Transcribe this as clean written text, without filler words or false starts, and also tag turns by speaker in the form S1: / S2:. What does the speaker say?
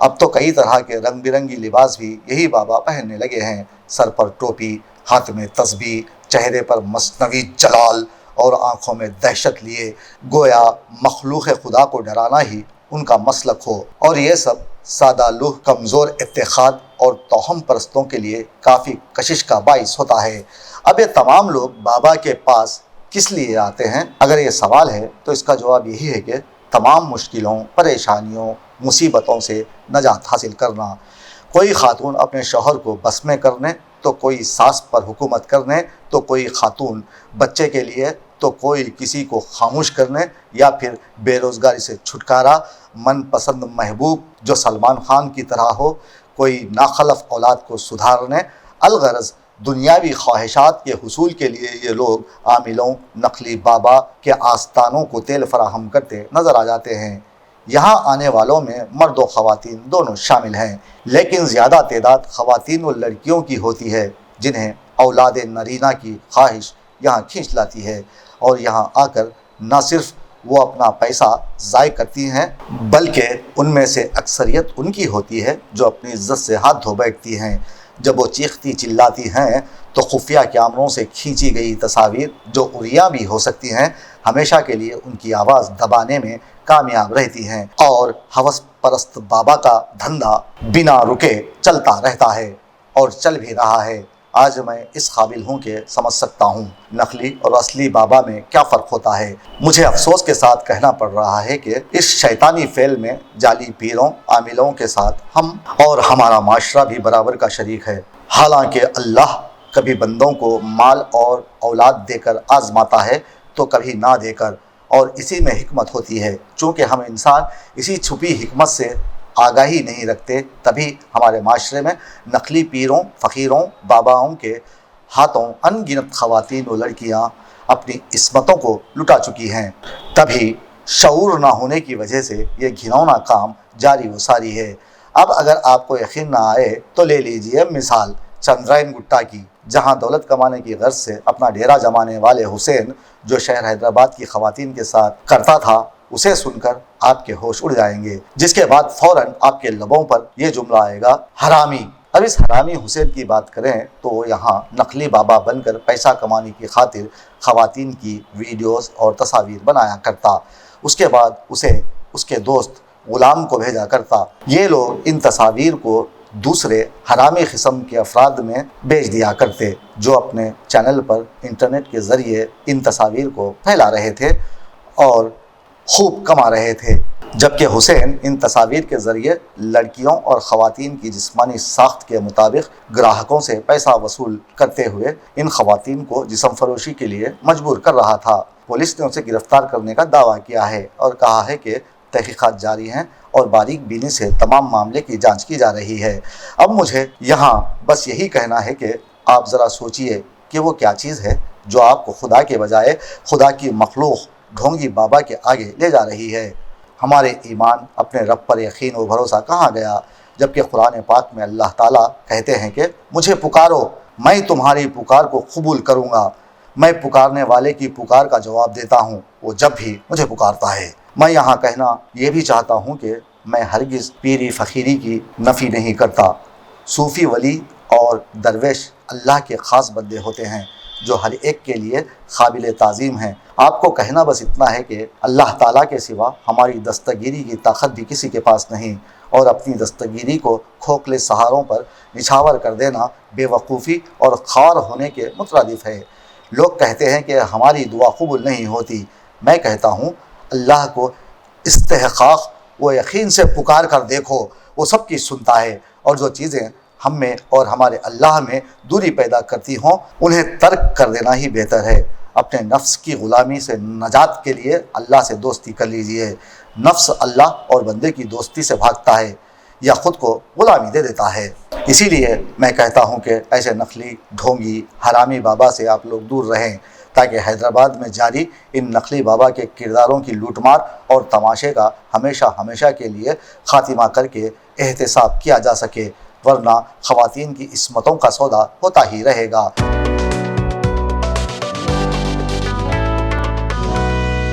S1: اب تو کئی طرح کے رنگ برنگی لباس بھی یہی بابا پہننے لگے ہیں، سر پر ٹوپی، ہاتھ میں تسبیح، چہرے پر مصنوعی جلال اور آنکھوں میں دہشت لیے، گویا مخلوق خدا کو ڈرانا ہی ان کا مسلک ہو، اور یہ سب سادہ لوح کمزور اتحاد اور توہم پرستوں کے لیے کافی کشش کا باعث ہوتا ہے۔ اب یہ تمام لوگ بابا کے پاس کس لیے آتے ہیں؟ اگر یہ سوال ہے تو اس کا جواب یہی ہے کہ تمام مشکلوں، پریشانیوں، مصیبتوں سے نجات حاصل کرنا۔ کوئی خاتون اپنے شوہر کو بس میں کرنے، تو کوئی ساس پر حکومت کرنے، تو کوئی خاتون بچے کے لیے، تو کوئی کسی کو خاموش کرنے، یا پھر بے روزگاری سے چھٹکارا، من پسند محبوب جو سلمان خان کی طرح ہو، کوئی ناخلف اولاد کو سدھارنے، الغرض دنیاوی خواہشات کے حصول کے لیے یہ لوگ عاملوں، نقلی بابا کے آستانوں کو تیل فراہم کرتے نظر آ جاتے ہیں۔ یہاں آنے والوں میں مرد و خواتین دونوں شامل ہیں، لیکن زیادہ تعداد خواتین و لڑکیوں کی ہوتی ہے جنہیں اولاد نرینہ کی خواہش یہاں کھینچ لاتی ہے، اور یہاں آ کر نہ صرف وہ اپنا پیسہ ضائع کرتی ہیں بلکہ ان میں سے اکثریت ان کی ہوتی ہے جو اپنی عزت سے ہاتھ دھو بیٹھتی ہیں۔ جب وہ چیختی چلاتی ہیں تو خفیہ کیمروں سے کھینچی گئی تصاویر جو عریاں بھی ہو سکتی ہیں ہمیشہ کے لیے ان کی آواز دبانے میں کامیاب رہتی ہیں، اور ہوس پرست بابا کا دھندا بنا رکے چلتا رہتا ہے اور چل بھی رہا ہے۔ آج میں اس قابل ہوں کہ سمجھ سکتا ہوں نقلی اور اصلی بابا میں کیا فرق ہوتا ہے۔ مجھے افسوس کے ساتھ کہنا پڑ رہا ہے کہ اس شیطانی فعل میں جعلی پیروں، عاملوں کے ساتھ ہم اور ہمارا معاشرہ بھی برابر کا شریک ہے۔ حالانکہ اللہ کبھی بندوں کو مال اور اولاد دے کر آزماتا ہے تو کبھی نہ دے کر، اور اسی میں حکمت ہوتی ہے۔ چونکہ ہم انسان اسی چھپی حکمت سے آگاہی نہیں رکھتے، تبھی ہمارے معاشرے میں نقلی پیروں، فقیروں، باباؤں کے ہاتھوں ان گنت خواتین و لڑکیاں اپنی عصمتوں کو لٹا چکی ہیں۔ تبھی شعور نہ ہونے کی وجہ سے یہ گھناؤنا کام جاری و ساری ہے۔ اب اگر آپ کو یقین نہ آئے تو لے لیجئے مثال چندرائن گٹا کی، جہاں دولت کمانے کی غرض سے اپنا ڈیرا جمانے والے حسین جو شہر حیدرآباد کی خواتین کے ساتھ کرتا تھا، اسے سن کر آپ کے ہوش اڑ جائیں گے، جس کے بعد فوراً آپ کے لبوں پر یہ جملہ آئے گا، حرامی۔ اب اس حرامی حسین کی بات کریں تو وہ یہاں نقلی بابا بن کر پیسہ کمانے کی خاطر خواتین کی ویڈیوز اور تصاویر بنایا کرتا، اس کے بعد اسے اس کے دوست غلام کو بھیجا کرتا۔ یہ لوگ ان تصاویر کو دوسرے حرامی قسم کے افراد میں بیچ دیا کرتے جو اپنے چینل پر انٹرنیٹ کے ذریعے ان تصاویر کو پھیلا رہے تھے اور خوب کما رہے تھے، جبکہ حسین ان تصاویر کے ذریعے لڑکیوں اور خواتین کی جسمانی ساخت کے مطابق گراہکوں سے پیسہ وصول کرتے ہوئے ان خواتین کو جسم فروشی کے لیے مجبور کر رہا تھا۔ پولیس نے اسے گرفتار کرنے کا دعویٰ کیا ہے اور کہا ہے کہ تحقیقات جاری ہیں اور باریک بینی سے تمام معاملے کی جانچ کی جا رہی ہے۔ اب مجھے یہاں بس یہی کہنا ہے کہ آپ ذرا سوچئے کہ وہ کیا چیز ہے جو آپ کو خدا کے بجائے خدا کی مخلوق ڈھونگی بابا کے آگے لے جا رہی ہے۔ ہمارے ایمان، اپنے رب پر یقین و بھروسہ کہاں گیا، جبکہ قرآن پاک میں اللہ تعالیٰ کہتے ہیں کہ مجھے پکارو، میں تمہاری پکار کو قبول کروں گا، میں پکارنے والے کی پکار کا جواب دیتا ہوں، وہ جب بھی مجھے پکارتا ہے۔ میں یہاں کہنا یہ بھی چاہتا ہوں کہ میں ہرگز پیری فقیری کی نفی نہیں کرتا۔ صوفی ولی اور درویش اللہ کے خاص بندے ہوتے ہیں جو ہر ایک کے لیے قابل تعظیم ہیں۔ آپ کو کہنا بس اتنا ہے کہ اللہ تعالیٰ کے سوا ہماری دستگیری کی طاقت بھی کسی کے پاس نہیں، اور اپنی دستگیری کو کھوکھلے سہاروں پر نچھاور کر دینا بے وقوفی اور خوار ہونے کے مترادف ہے۔ لوگ کہتے ہیں کہ ہماری دعا قبول نہیں ہوتی، میں کہتا ہوں اللہ کو استحقاق و یقین سے پکار کر دیکھو، وہ سب کی سنتا ہے، اور جو چیزیں ہم میں اور ہمارے اللہ میں دوری پیدا کرتی ہوں انہیں ترک کر دینا ہی بہتر ہے۔ اپنے نفس کی غلامی سے نجات کے لیے اللہ سے دوستی کر لیجئے۔ نفس اللہ اور بندے کی دوستی سے بھاگتا ہے یا خود کو غلامی دے دیتا ہے۔ اسی لیے میں کہتا ہوں کہ ایسے نقلی، ڈھونگی، حرامی بابا سے آپ لوگ دور رہیں، تاکہ حیدرآباد میں جاری ان نقلی بابا کے کرداروں کی لوٹ مار اور تماشے کا ہمیشہ ہمیشہ کے لیے خاتمہ کر کے احتساب کیا جا سکے، ورنہ خواتین کی عصمتوں کا سودا ہوتا ہی رہے گا۔